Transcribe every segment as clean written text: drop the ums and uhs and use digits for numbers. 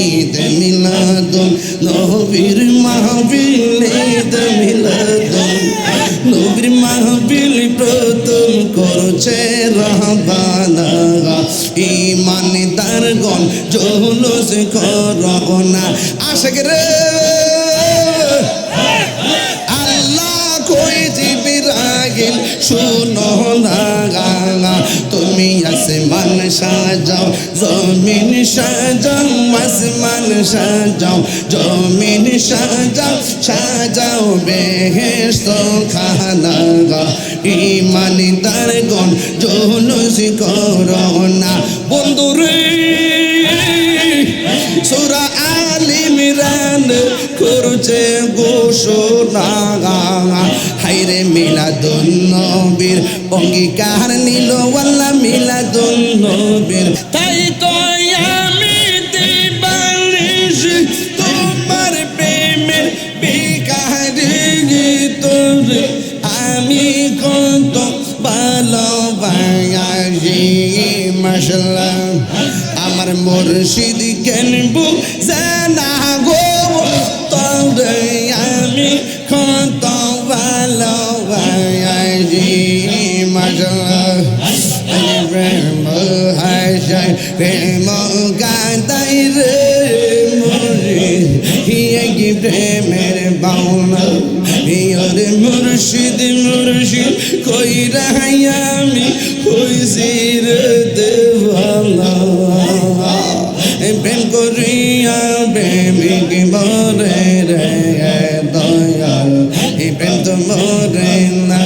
ঈদ মিলাদুন নবীর মাহফিল ঈদ মিলাদুন নবীর মাহফিল প্রথম করছে রহবানা ঈমানদারগণ জৌলুস করো না আশিক রে আল্লাহ কই জিবরাইল শুনো না তুমি আসমান সাজাও জমিন সাজাও আসমান সাজাও জমিন সাজাও সাজাও বেহেশত খানা ঈমানদারগণ জৌলুস করো না বন্ধুরে সূরা আলে ইমরান করছে ঘোষণা হায়রে মিলাদুন নবীর অঙ্গীকার নিল ওয়াল্লাহ মিলাদুন নবীর তাই তো আমি দিবানিশ তোমার প্রেমের বিকারে গীতর আমি কত ভালোবাসি মাশাআল্লাহ আমার মুর্শিদ কেনবু জানা গো তোরে আমি কত ভালোবাসি মাশাআল্লাহ প্রেম হাসাই প্রেম গাদাই রে মুর্শিদ হিয়া কি প্রেমের বাউনা হিয়ারে মুর্শিদ মুর্শিদ কই রাই আমি হইছি রে দেওয়ানা প্রেম করিয়া প্রেমিক মরে রে দয়াল এই প্রেম তো মরে না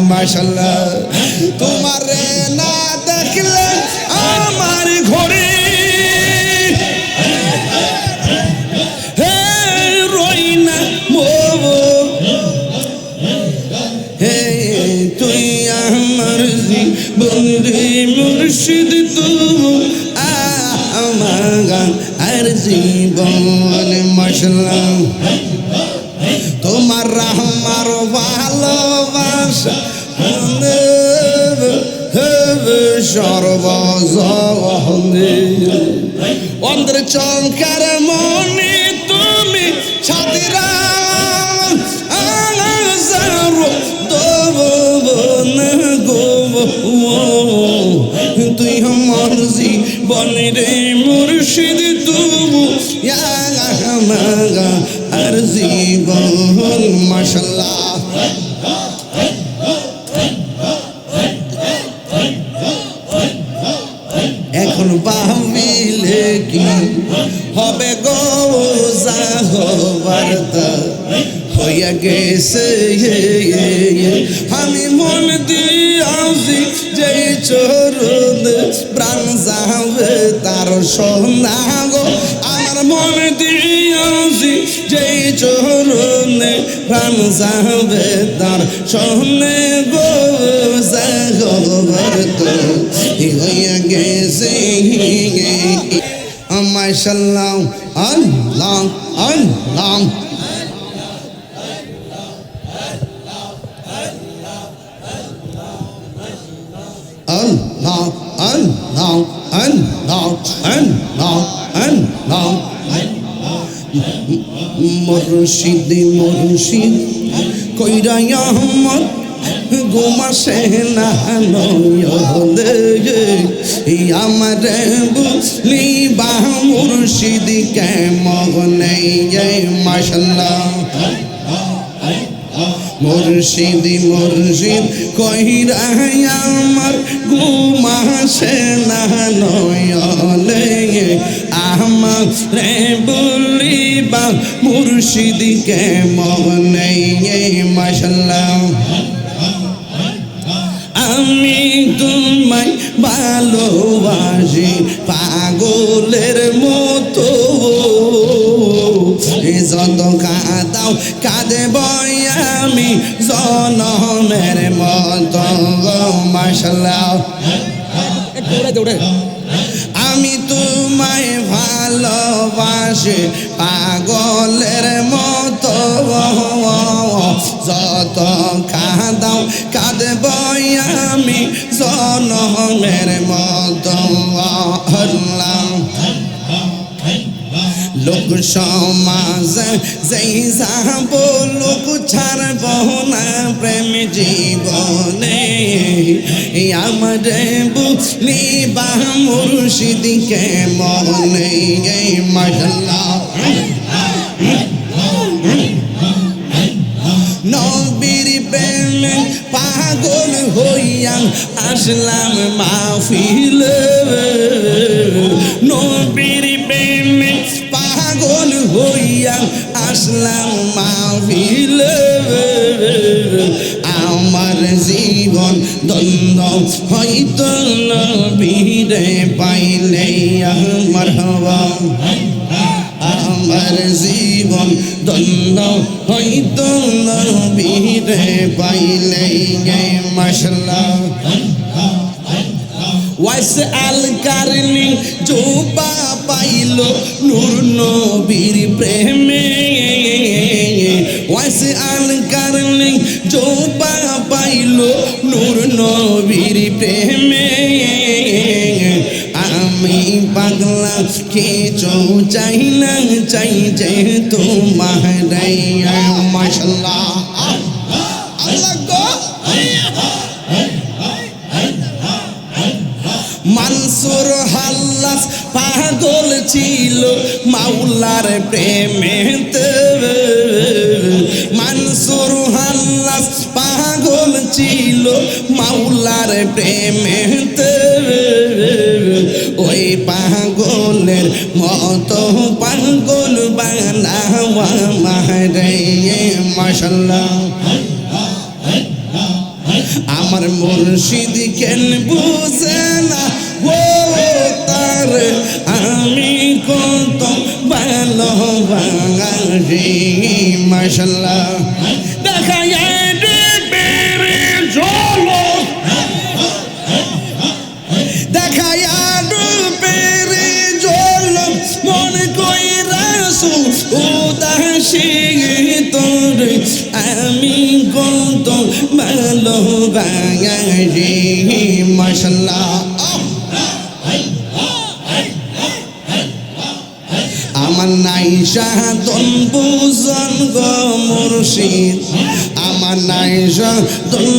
মাশাআল্লাহ তোমারে না দেখলে আমার ঘরে হে রই না মোবো হে তুই আমার জীবন রে মুর্শিদ তুমি আর জীবন মাশাআল্লাহ তোমার আমার ভালোবাসা সর্বজনে অন্তর চমকার মনে তুমি ছাতিরা তুই আমার জীবনে রে মুর্শিদ তুমি আর জীবন মাশাআল্লাহ এখন ভাবিলে কি হবে গো হবার হইয়া গেছে আমি মন দিয়াছি যে চরণ প্রাণ যাবে তার সোনা গো আমার মন দিয়াছি যে চরণ প্রাণ যাবে তার সোনে গো যাবার তো হইয়া গেছে মাশাআল্লাহ আল্লাহ আল্লাহ Allah, Allah, Allah, Allah, Allah. মুর্শিদ মুর্শিদ কইরা আমার ঘুমাসে না নয়নে আমার বুঝলি বা মুর্শিদ কেমনে মাশাআল্লাহ মুর্শিদ মুর্শিদ কইরা আমার ঘুমাসে না নয়নে আমার বলিবা মুর্শিদ কেমনে মাশাআল্লাহ আমি তোমায় ভালোবাসি পাগলের মতো যত কাঁদাও কাঁদব আমি জনমের মতো মাশাআল্লাহ আমি তোমায় ভালোবাসি পাগলের মতো যত কাঁদাও কাঁদব আমি জনমের মতো আল্লাহ লোক সমাজ যেই যাব লোক ছাড়ব না প্রেম জীবনে আমার বুঝলিবা মুর্শিদকে মনে মাশাআল্লাহ নবীর প্রেমে পাগল হইয়া আসলাম মাহফিলে নবীর প্রেমে পাগল হইয়া আসলাম মাহফিলে আমার জীবন দ্বন্দ্ব হয়তো নবীরে পাইলে মারহাবা আমার জীবন দ্বন্দ্ব হয়তো নবীরে পাইলে মাশাআল্লাহ ওয়াইস আল কারনি জোবা পাইল নূর নবীর প্রেমে ওয়াইস আল কারনি জোবা পাইল নূর নবীর প্রেমে আমি পাগলা কিছু চাই না চাই যে তোমার মাশাআল্লাহ আল্লাহ গো মানসুর হাল্লাস পাগল ছিল মাওলার প্রেমেতে মানসুর হাল্লাস পাগল ছিল মাওলার প্রেমেতে ওই পাগলের মতো পাগল বানাওয়া মারে মাশাআল্লাহ আমার মুর্শিদ কেন বুঝে না ও তার আমি কত ভালোবাসি মাশাআল্লাহ দেখায় বেরে চলো দেখায় বেরে চলো মন কই রাসু উদাসী তোর আমি কত ভালোবাসি মাশাআল্লাহ আমার নাই সাধন বুঝন গো মুর্শিদ আমার নাই সাধন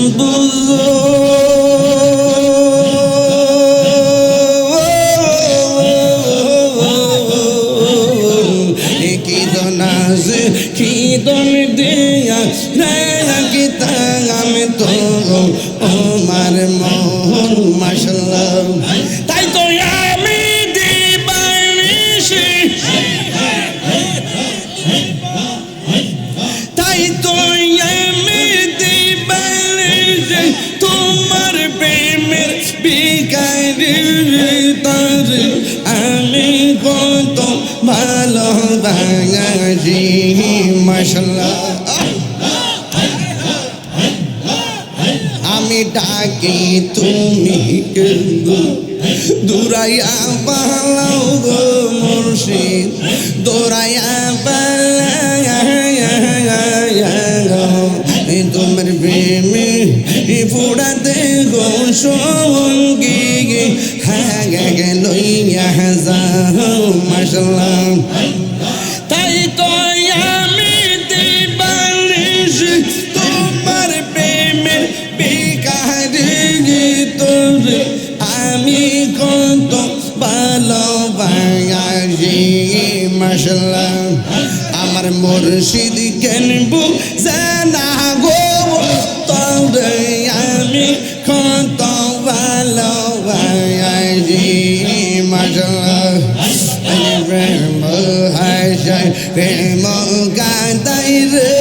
খিদন দিয়া আমি তো আমার মন মাশাআল্লাহ তাই তো আমি দিবানিশি তাই তো আমি দিবানিশি তোমার প্রেমের বিকারি তার আমি কত ভালোবাসি মাশাআল্লাহ আমি ডাকি তুমি দূরাইয়া পালাও গো মুর্শিদ দূরাইয়া পালাও তোমার প্রেমে ফুড়াতে গো সঙ্গী হ্যাঁ লইয়া যাও মাশাআল্লাহ তাই তো আমি দিবানিশ তোমার প্রেমের বিকারি তোর আমি কত ভালোবাসি মাশাআল্লাহ আমার মুর্শিদ কেন বুঝে না গো তোর আমি কত ভালোবাসি মাশাআল্লাহ প্রেম হাসায় প্রেম গাদাই রে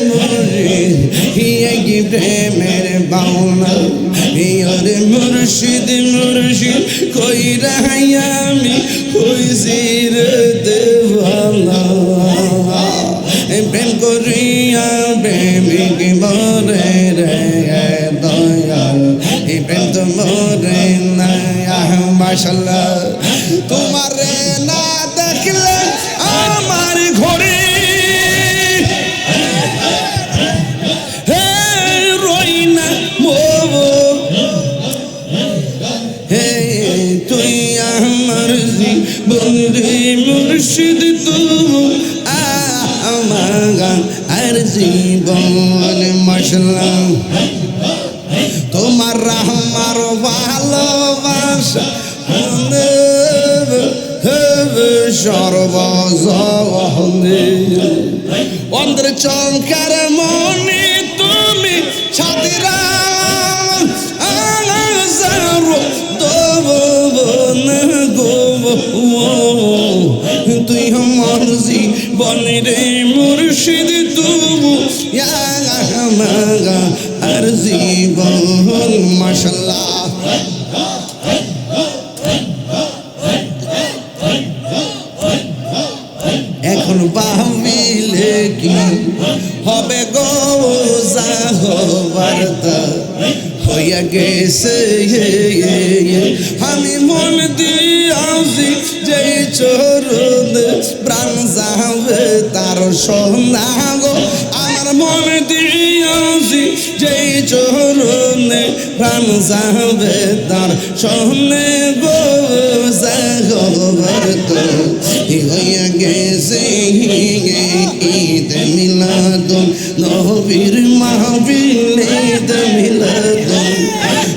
মুর্শিদ কি প্রেমের বাউনা ওরে মুর্শিদ মুর্শিদ কই রাই আমি হইছি রে দেওয়ানা প্রেম করিয়া প্রেমিক মরে রে দয়াল প্রেম তো মরে না মাশাআল্লাহ তোমারে না দেখলে আমার ঘরে রই না তুই আমার জীবন রে মুর্শিদ মুর্শিদ তুমি আমার আর জীবন মশলা তোমার আমার ভালোবাসা সর্বজনে অন্তর চমকার মনে তুমি ছাতিরা তুই আমার জীবনের মুর্শিদ তুমি আর জীবন মাশাআল্লাহ এখন ভাবিলে কি হবে গো যাহবার তা হইয়া গেছে আমি মন দিয়াছি যে চরণ প্রাণ যাবে তার সোনা গো আমার মন দিয়াছি যে চরণ প্রাণ যাবে তার সোনে গো যাহবার তা হইয়া গেছে ঈদ মিলাদুন নবীর মাহফিল ঈদ মিলাদুন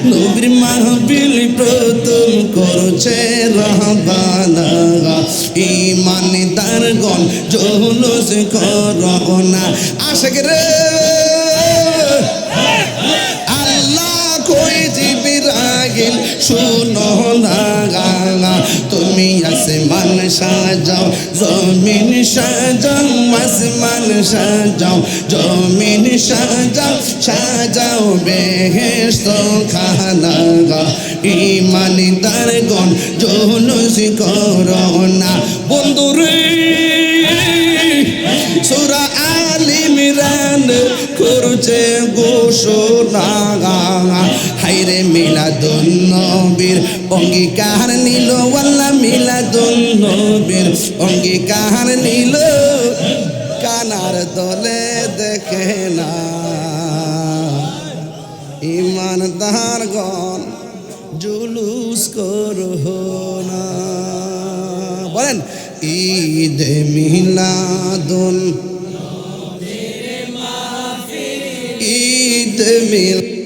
নবীর মাহফিল প্রথম করছে রহবানা ঈমানদারগণ জুলুস করো না আশিক রে আল্লাহ কই জিবরাইল শুনো না তুমি আসমান সাজাও জমিন সাজাও আসমান সাজাও জমিন সাজাও সাজাও বেহেশত খানা ঈমানদারগণ জুলুস করো না বন্ধুরে সূরা আল ইমরান করছে ঘোষণা হায়রে মিলাদুন নবীর অঙ্গীকার নিল আল্লাহ মিলাদুন নবীর অঙ্গীকার নিল কানার দলে দেখে না ঈমানদারগণ জুলুস করো না বলেন ঈদ মিলাদুন ঈদ মিলাদ